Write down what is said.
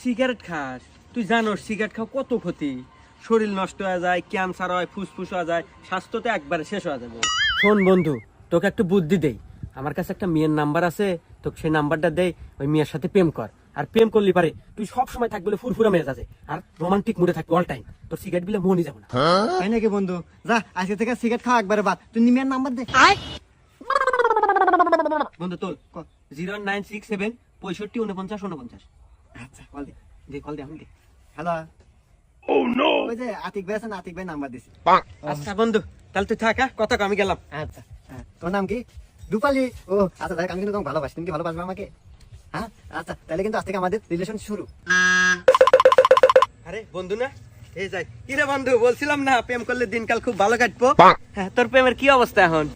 Cigarette খাস, তুই জানোস সিগারেট খাও কত ক্ষতি, শরীর নষ্ট হয়ে যায়, ক্যান্সার হয়, ফুসফুস হয়ে যায়, স্বাস্থ্য তো একবারে শেষ হয়ে যাবে। শোন বন্ধু, তোকে একটু বুদ্ধি দেই, আমার কাছে একটা মেয়ের নাম্বার আছে, তোকে সেই নাম্বারটা দেই, ওই মেয়ের সাথে প্রেম কর। আর প্রেম করলি পারে তুই সব সময় থাকবি ফুরফুরা মেয়ে আছে, আর রোমান্টিক মুডে থাকবি অল টাইম, তোর সিগারেট বিলে মনই যাবে না। তাই নাকি বন্ধু? যা আজকে থেকে সিগারেট খাওয়া একবারে বাদ, তুই নিমিয়ার নাম্বার দে। বন্ধু তোর 0967 65 49 49। আচ্ছা কল দে। যে কল দে, আমি দে। হ্যালো। ওই যে আতিক ভাই আছে না, আতিক ভাই নাম্বার দিছি। আচ্ছা বন্ধু, তাহলে তুই থাক, হ্যাঁ? কথা কও, আমি গেলাম। আচ্ছা হ্যাঁ, তোর নাম কি? রূপালী। ও আচ্ছা দেখ, আমি কিন্তু তোমাকে ভালোবাসি, তুমি কি ভালোবাসবে আমাকে? হ্যাঁ আচ্ছা, তাহলে কিন্তু আজ থেকে আমাদের রিলেশন শুরু। আরে বন্ধু না, এই যাই। কি রে বন্ধু, বলছিলাম না প্রেম করলে দিনকাল খুব ভালো কাটবো। হ্যাঁ, তোর প্রেমের কি অবস্থা এখন?